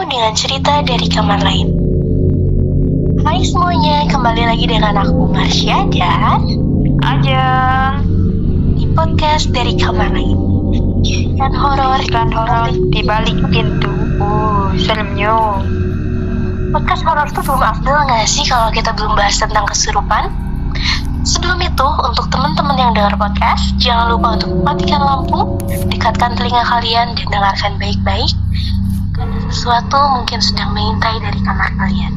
dengan cerita dari kamar lain. Hai semuanya, kembali lagi dengan aku Marsha dan Ajeng di podcast dari kamar lain. Dan horor di balik pintu. Seremnya. Podcast horor tuh belum afdol nggak sih kalau kita belum bahas tentang kesurupan? Sebelum itu, untuk teman-teman yang dengar podcast, jangan lupa untuk matikan lampu, dekatkan telinga kalian dan dengarkan baik-baik, karena sesuatu mungkin sedang mengintai dari kamar kalian.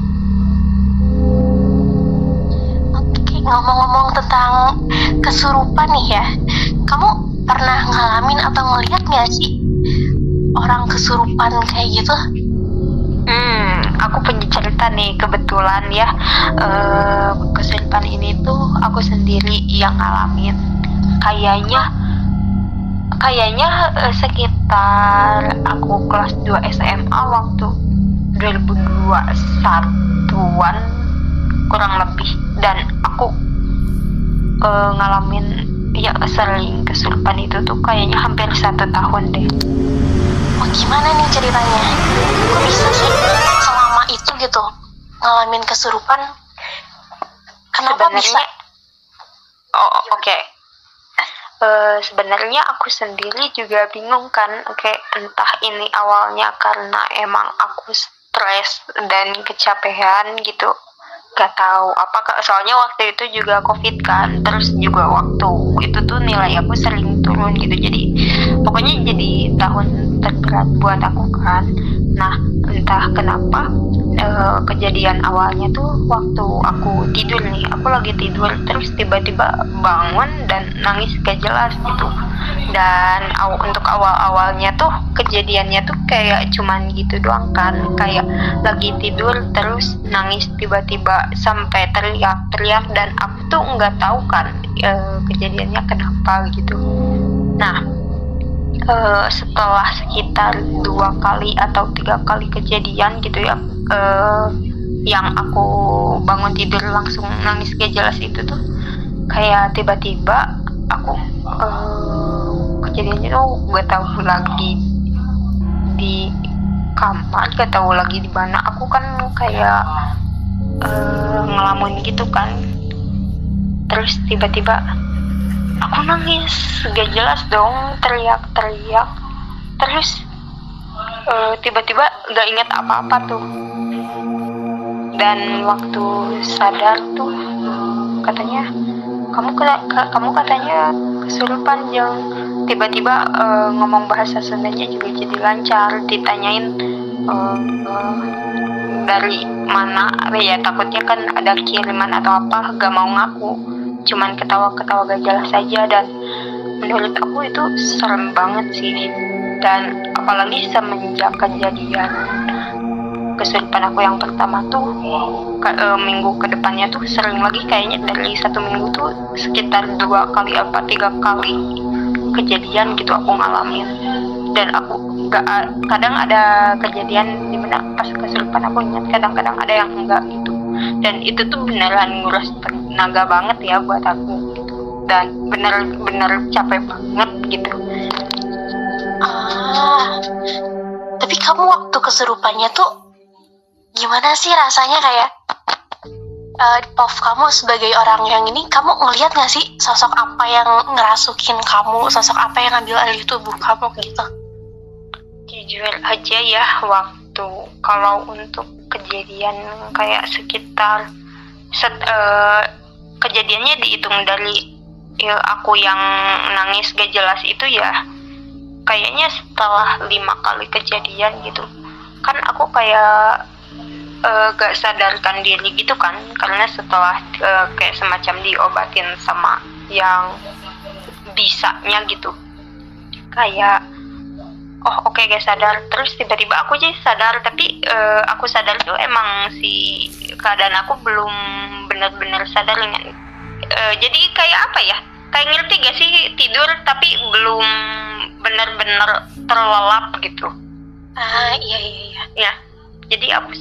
Oke, ngomong-ngomong tentang kesurupan nih ya, kamu pernah ngalamin atau ngeliat nggak sih orang kesurupan kayak gitu? Aku punya cerita nih, kebetulan ya. Kesurupan ini tuh aku sendiri yang ngalamin. Kayaknya sekitar aku kelas 2 SMA waktu 2021-an kurang lebih, dan aku ngalamin ya sering kesurupan itu tuh kayaknya hampir 1 tahun deh. Oh, gimana nih ceritanya? Kok bisa sih selama itu gitu ngalamin kesurupan? Kenapa bisa? Oke. Sebenarnya aku sendiri juga bingung kan. Oke, entah ini awalnya karena emang aku stres dan kecapean gitu. Gak tahu apa, soalnya waktu itu juga COVID kan, terus juga waktu itu tuh nilai aku sering turun gitu, jadi pokoknya jadi tahun terberat buat aku kan. Nah, entah kenapa kejadian awalnya tuh waktu aku tidur nih, aku lagi tidur terus tiba-tiba bangun dan nangis gak jelas gitu. Dan untuk awal-awalnya tuh kejadiannya tuh kayak cuman gitu doang kan, kayak lagi tidur terus nangis tiba-tiba sampai teriak-teriak, dan aku tuh nggak tahu kan kejadiannya kenapa gitu. Nah, setelah sekitar 2 kali atau 3 kali kejadian gitu ya, yang aku bangun tidur langsung nangis gak jelas itu tuh, kayak tiba-tiba aku kejadiannya tuh gak tahu lagi di kamar, gak tahu lagi di mana. Aku kan kayak ngelamun gitu kan, terus tiba-tiba aku nangis gak jelas dong, teriak-teriak, terus tiba-tiba gak inget apa-apa tuh. Dan waktu sadar tuh katanya kamu katanya kesurupan, Jeng. Tiba-tiba ngomong bahasa Sundanya juga jadi lancar, ditanyain dari mana ya, takutnya kan ada kiriman atau apa, gak mau ngaku, cuman ketawa-ketawa gak jelas saja. Dan menurut aku itu serem banget sih, dan apalagi semenjak kejadian kesurupan aku yang pertama tuh, minggu kedepannya tuh sering lagi, kayaknya dari 1 minggu tuh sekitar 2 kali apa 3 kali kejadian gitu aku ngalamin. Dan aku kadang ada kejadian dimana pas kesurupan aku ingat, kadang-kadang ada yang enggak gitu. Dan itu tuh beneran nguras tenaga banget ya buat aku gitu, dan bener-bener capek banget gitu. Tapi kamu waktu kesurupannya tuh gimana sih rasanya? Kayak kamu sebagai orang yang ini, kamu ngelihat gak sih sosok apa yang ngerasukin kamu, sosok apa yang ngambil alih tubuh kamu gitu? Jujur aja ya, waktu kalau untuk kejadian kayak sekitar kejadiannya dihitung dari aku yang nangis gak jelas itu ya, kayaknya setelah 5 kali kejadian gitu kan, aku kayak gak sadarkan diri gitu kan, karena setelah kayak semacam diobatin sama yang bisanya gitu, kayak oke, gak sadar. Terus tiba-tiba aku jadi sadar, tapi aku sadar tuh emang si keadaan aku belum benar-benar sadar. Jadi kayak apa ya, kayak ngerti gak sih, tidur tapi belum benar-benar terlelap gitu. Iya ya. Jadi aku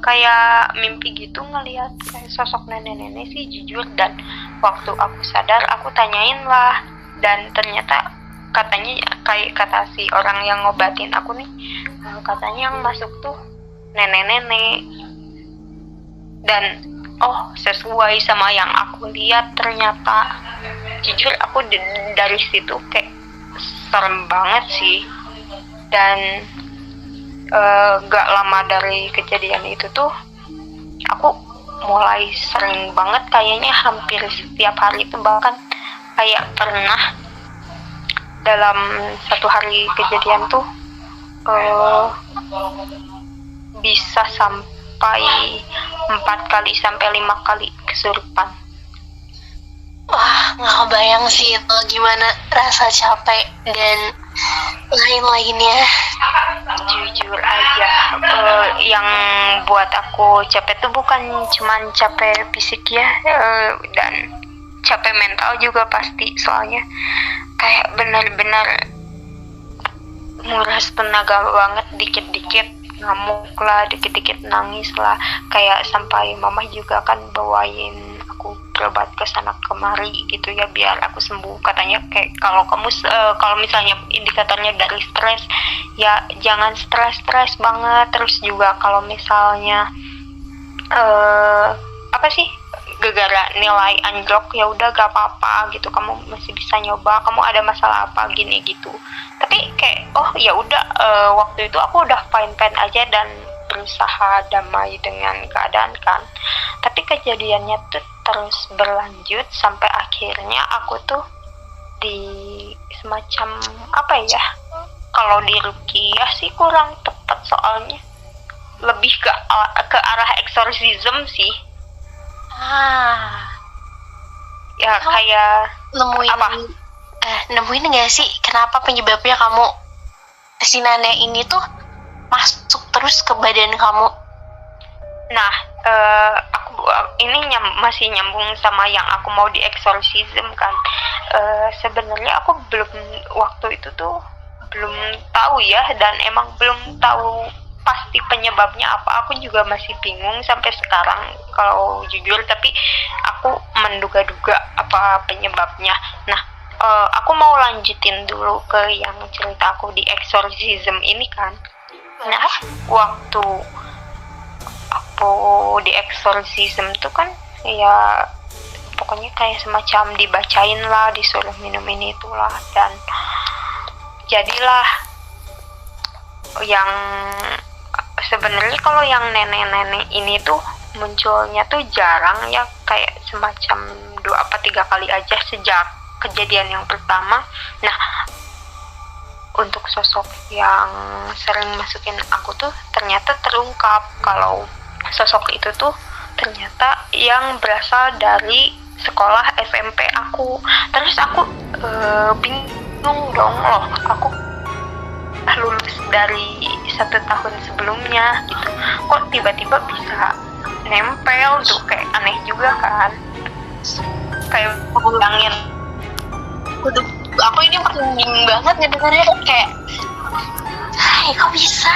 kayak mimpi gitu, ngelihat kayak sosok nenek-nenek sih jujur. Dan waktu aku sadar aku tanyain lah, dan ternyata katanya kayak kata si orang yang ngobatin aku nih, katanya yang masuk tuh nenek-nenek. Dan sesuai sama yang aku lihat ternyata. Jujur aku dari situ kayak serem banget sih. Dan gak lama dari kejadian itu tuh aku mulai sering banget, kayaknya hampir setiap hari itu, bahkan kayak pernah dalam satu hari kejadian tuh bisa sampai 4 kali sampai 5 kali kesurupan. Wah, nggak kebayang sih itu gimana rasa capek dan lain-lainnya. Jujur aja, yang buat aku capek tuh bukan cuman capek fisik ya, dan capek mental juga pasti, soalnya kayak benar-benar nguras tenaga banget, dikit-dikit ngamuk lah, dikit-dikit nangis lah, kayak sampai mama juga kan bawain aku berobat ke sana kemari gitu ya biar aku sembuh. Katanya kayak kalau misalnya indikatornya dari stres ya jangan stres banget, terus juga kalau misalnya gara-gara nilai anjlok ya udah gak apa-apa gitu, kamu masih bisa nyoba, kamu ada masalah apa gini gitu. Tapi kayak ya udah, waktu itu aku udah fine aja dan berusaha damai dengan keadaan kan. Tapi kejadiannya tuh terus berlanjut sampai akhirnya aku tuh di semacam kalau di ruqyah sih kurang tepat, soalnya lebih ke arah eksorsism sih. Ya kayak nemuin nggak sih kenapa penyebabnya kamu si nenek ini tuh masuk terus ke badan kamu? Nah, aku ini masih nyambung sama yang aku mau di eksorsism kan. Sebenarnya aku waktu itu tuh belum tahu ya, dan emang belum tahu pasti penyebabnya apa. Aku juga masih bingung sampai sekarang kalau jujur, tapi aku menduga-duga apa penyebabnya. Nah, aku mau lanjutin dulu ke yang cerita aku di eksorsism ini kan. Nah, waktu aku di eksorsism tuh kan ya pokoknya kayak semacam dibacain lah, disuruh minum ini itulah, dan jadilah yang sebenarnya kalau yang nenek-nenek ini tuh munculnya tuh jarang ya, kayak semacam 2-3 kali aja sejak kejadian yang pertama. Nah, untuk sosok yang sering masukin aku tuh ternyata terungkap kalau sosok itu tuh ternyata yang berasal dari sekolah SMP aku. Terus aku bingung dong, aku lulus dari 1 tahun sebelumnya gitu, kok tiba-tiba bisa nempel tuh, kayak aneh juga kan. Kayak bilangin aku ini merinding banget ngedengarnya, kayak kok bisa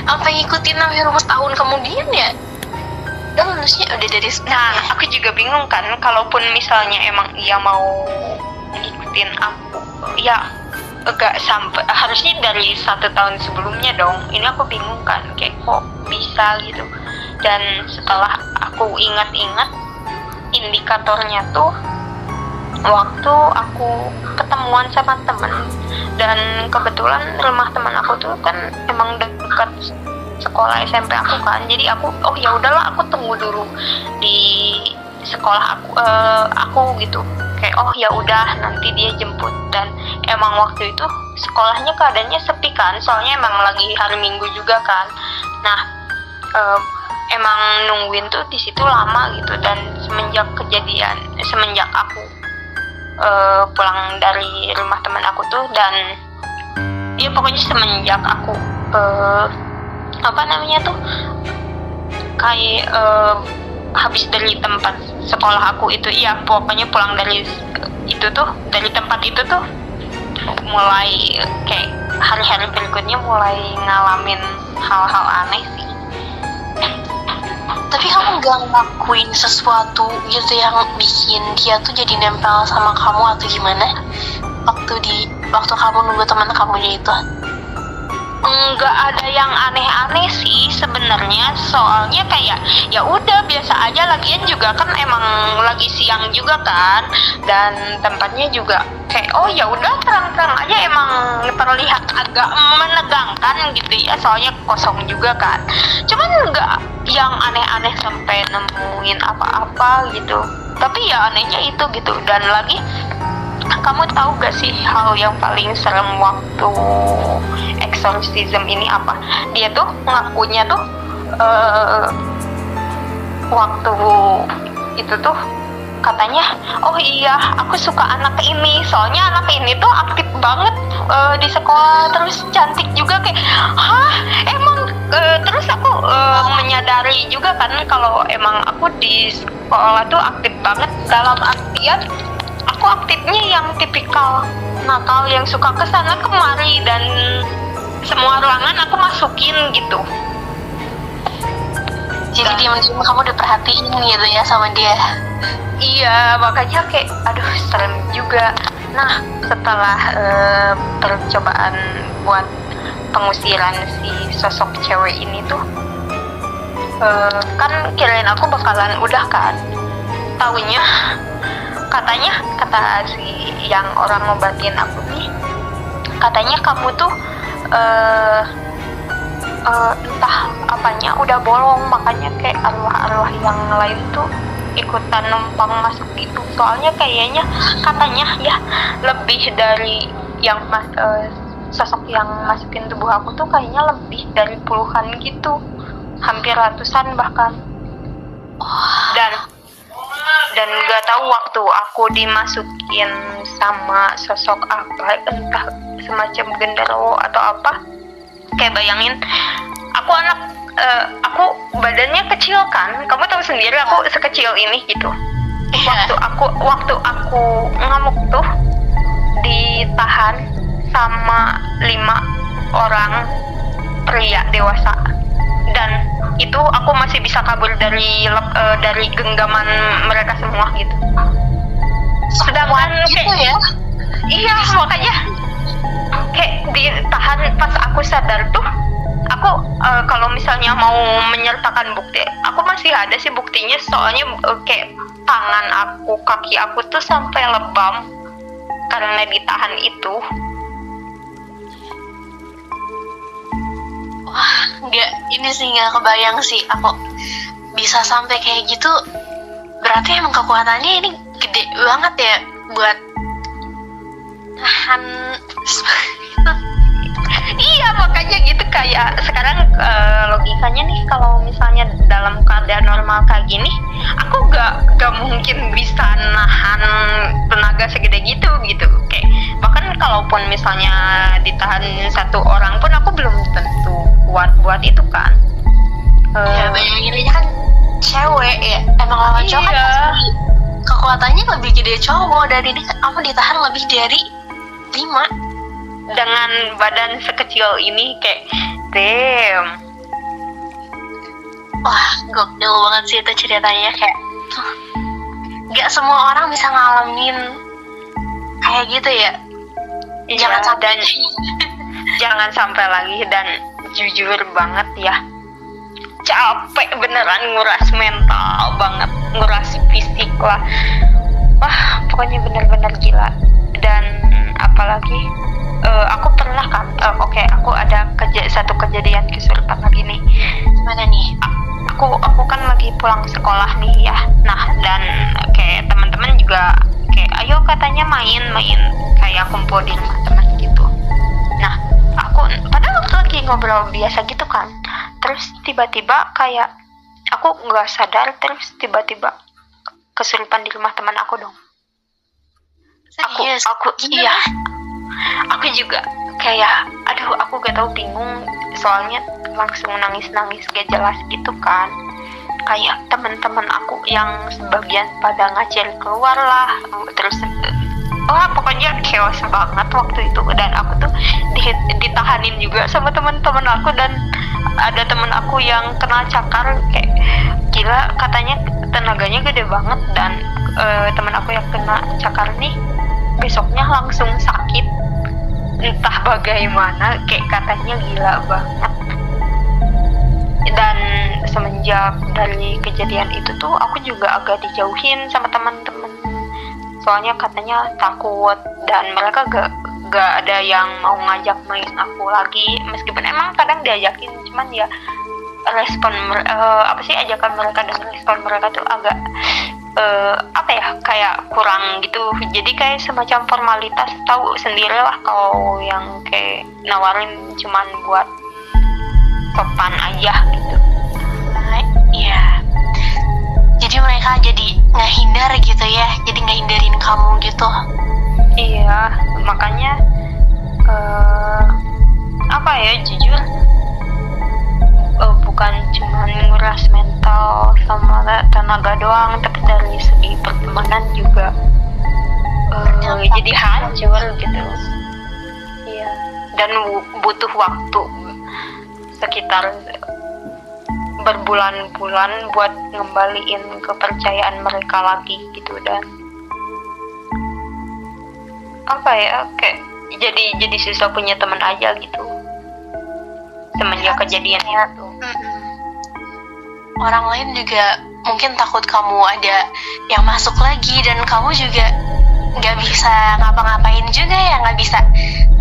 sampai ngikutin sampai 4 tahun kemudian ya. Dan lulusnya udah dari aku juga bingung kan, kalaupun misalnya emang ia mau ngikutin aku ya agak sampai harusnya dari 1 tahun sebelumnya dong. Ini aku bingung kan, kayak kok bisa gitu. Dan setelah aku ingat-ingat, indikatornya tuh waktu aku ketemuan sama temen, dan kebetulan rumah teman aku tuh kan emang dekat sekolah SMP aku kan. Jadi aku ya udahlah, aku tunggu dulu di sekolah aku gitu, kayak ya udah nanti dia jemput. Dan emang waktu itu sekolahnya keadaannya sepi kan, soalnya emang lagi hari Minggu juga kan. Nah, emang nungguin tuh di situ lama gitu. Dan semenjak aku pulang dari rumah teman aku tuh, dan ya pokoknya semenjak aku kayak habis dari tempat sekolah aku itu, iya pokoknya pulang dari itu tuh, dari tempat itu tuh mulai kayak hari-hari berikutnya mulai ngalamin hal-hal aneh sih. Tapi kamu gak ngelakuin sesuatu gitu yang bikin dia tuh jadi nempel sama kamu atau gimana? waktu kamu nunggu teman kamunya itu? Nggak ada yang aneh-aneh sih sebenarnya, soalnya kayak ya udah biasa aja, lagian juga kan emang lagi siang juga kan, dan tempatnya juga kayak oh ya udah terang-terang aja, emang terlihat agak menegangkan gitu ya, soalnya kosong juga kan, cuman nggak yang aneh-aneh sampai nemuin apa-apa gitu. Tapi ya anehnya itu gitu. Dan lagi, kamu tahu gak sih hal yang paling serem waktu exorcism ini apa? Dia tuh ngakunya tuh waktu itu tuh katanya, oh iya aku suka anak ini, soalnya anak ini tuh aktif banget di sekolah, terus cantik juga, kayak hah emang terus aku menyadari juga kan kalau emang aku di sekolah tuh aktif banget, dalam artian aku aktifnya yang tipikal nakal yang suka kesana kemari, dan semua ruangan aku masukin gitu. Jadi diam-diam kamu diperhatiin gitu ya sama dia? Iya, makanya kayak aduh serem juga. Nah, setelah percobaan buat pengusiran si sosok cewek ini tuh, kan kirain aku bakalan udah kan. Taunya katanya, kata si yang orang ngobatin aku nih, katanya kamu tuh entah apanya udah bolong, makanya kayak arwah-arwah yang lain tuh ikutan numpang masuk gitu. Soalnya kayaknya katanya ya lebih dari yang sosok yang masukin tubuh aku tuh kayaknya lebih dari puluhan gitu, hampir ratusan bahkan. Dan nggak tahu waktu aku dimasukin sama sosok apa, entah semacam genderuwo atau apa, kayak bayangin aku aku badannya kecil kan, kamu tahu sendiri aku sekecil ini gitu. Waktu aku ngamuk tuh ditahan sama 5 orang pria dewasa, dan itu aku masih bisa kabur dari genggaman mereka semua gitu. Sedangkan gitu ya? Iya, makanya kayak ditahan. Pas aku sadar tuh, aku kalau misalnya mau menyertakan bukti, aku masih ada sih buktinya, soalnya kayak tangan aku, kaki aku tuh sampai lebam karena ditahan itu. Wah, nggak kebayang sih aku bisa sampai kayak gitu. Berarti emang kekuatannya ini gede banget ya buat tahan. Iya, makanya gitu. Kayak sekarang logikanya nih, kalau misalnya dalam keadaan normal kayak gini, aku gak mungkin bisa nahan tenaga segede gitu. Kayak bahkan kalaupun misalnya ditahan 1 orang pun aku belum tentu kuat buat itu kan. Ya bayangin aja kan cewek ya, emang lawan cowok kan pasti kekuatannya lebih gede cowok, dan ini kamu ditahan lebih dari 5 dengan badan sekecil ini, kayak damn. Wah, gokil banget sih itu ceritanya. Kayak gak semua orang bisa ngalamin kayak gitu ya. Jangan sampai. Dan jangan sampai lagi. Dan jujur banget ya, capek beneran, nguras mental banget, nguras fisik lah. Wah, pokoknya bener-bener gila. Dan apalagi aku pernah kan, aku ada satu kejadian kesurupan lagi nih. Gimana nih? Aku kan lagi pulang sekolah nih ya. Nah, dan kayak teman-teman juga kayak ayo katanya main kayak kumpul di rumah teman gitu. Nah, aku padahal lagi ngobrol biasa gitu kan, terus tiba-tiba kayak aku nggak sadar, terus tiba-tiba kesurupan di rumah teman aku dong. Serius? Aku iya, aku juga kayak aduh, aku gak tahu, bingung, soalnya langsung nangis gak jelas gitu kan. Kayak teman-teman aku yang sebagian pada ngacir keluar lah, terus pokoknya chaos banget waktu itu. Dan aku tuh ditahanin juga sama teman-teman aku, dan ada teman aku yang kena cakar, kayak gila, katanya tenaganya gede banget. Dan teman aku yang kena cakar nih besoknya langsung sakit, entah bagaimana, kayak katanya gila banget. Dan semenjak dari kejadian itu tuh aku juga agak dijauhin sama teman-teman, soalnya katanya takut, dan mereka gak ada yang mau ngajak main aku lagi, meskipun emang kadang diajakin, cuman ya respon ajakan mereka dan respon mereka tuh agak kayak kurang gitu. Jadi kayak semacam formalitas, tahu sendirilah kalau yang kayak nawarin cuman buat sopan aja gitu. Iya, jadi mereka jadi ngehindar gitu ya, jadi ngehindarin kamu gitu. Iya, makanya jujur bukan cuma nguras mental sama tenaga doang, tapi dari segi pertemanan juga jadi hancur gitu. Iya, dan butuh waktu sekitar berbulan-bulan buat ngembaliin kepercayaan mereka lagi gitu. Dan kayak jadi susah punya teman aja gitu semenjak kejadian itu. Orang lain juga mungkin takut kamu ada yang masuk lagi, dan kamu juga nggak bisa ngapa-ngapain juga ya, nggak bisa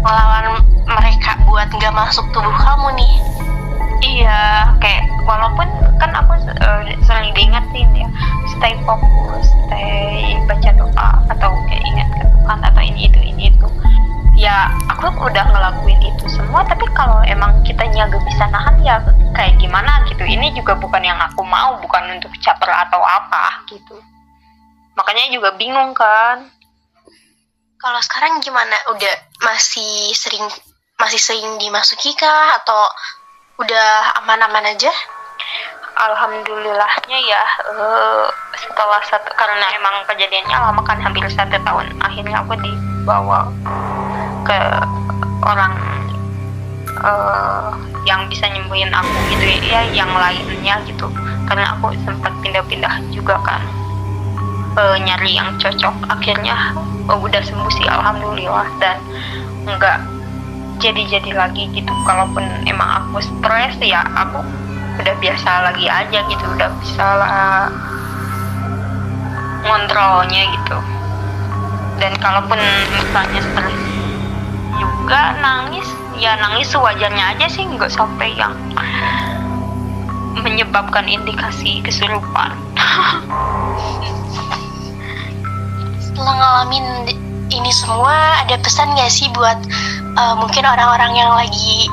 melawan mereka buat nggak masuk tubuh kamu nih. Iya, kayak walaupun kan aku sering diingetin ya, stay fokus, stay baca doa, atau kayak ingat ke Tuhan, atau ini itu. Ya aku udah ngelakuin itu semua, tapi kalau emang kitanya gak bisa nahan ya kayak gimana gitu. Ini juga bukan yang aku mau, bukan untuk caper atau apa gitu. Makanya juga bingung kan. Kalau sekarang gimana? Udah masih sering dimasuki kah, atau udah aman-aman aja? Alhamdulillahnya ya, setelah karena emang kejadiannya lama kan, hampir 1 tahun, akhirnya aku dibawa ke orang yang bisa nyembuhin aku gitu ya, yang lainnya gitu, karena aku sempat pindah-pindah juga kan, nyari yang cocok. Akhirnya udah sembuh sih alhamdulillah, dan enggak jadi lagi gitu. Kalaupun emang aku stres ya aku udah biasa lagi aja gitu, udah bisa lah ngontrolnya gitu. Dan kalaupun misalnya stres juga nangis sewajarnya aja sih, nggak sampai yang menyebabkan indikasi kesurupan. Setelah ngalamin ini semua, ada pesan nggak sih buat mungkin orang-orang yang lagi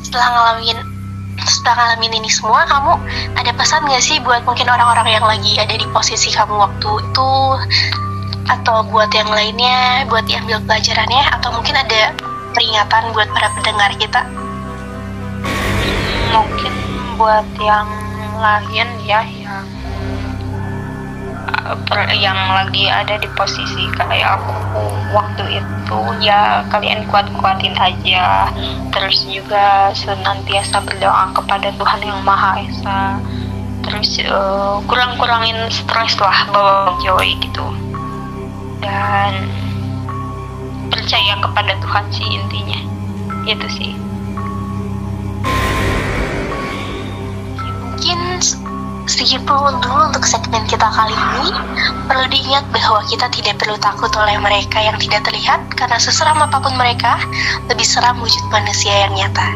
setelah ngalamin ini semua, kamu ada pesan nggak sih buat mungkin orang-orang yang lagi ada di posisi kamu waktu itu, atau buat yang lainnya, buat diambil pelajarannya, atau mungkin ada peringatan buat para pendengar kita? Mungkin buat yang lain ya, yang lagi ada di posisi kayak aku waktu itu, ya kalian kuat-kuatin aja, terus juga senantiasa berdoa kepada Tuhan yang Maha Esa, terus kurang-kurangin stres lah, bawa joy gitu, dan percaya kepada Tuhan sih intinya, itu sih. Mungkin segitu dulu untuk segmen kita kali ini. Perlu diingat bahwa kita tidak perlu takut oleh mereka yang tidak terlihat, karena seseram apapun mereka, lebih seram wujud manusia yang nyata.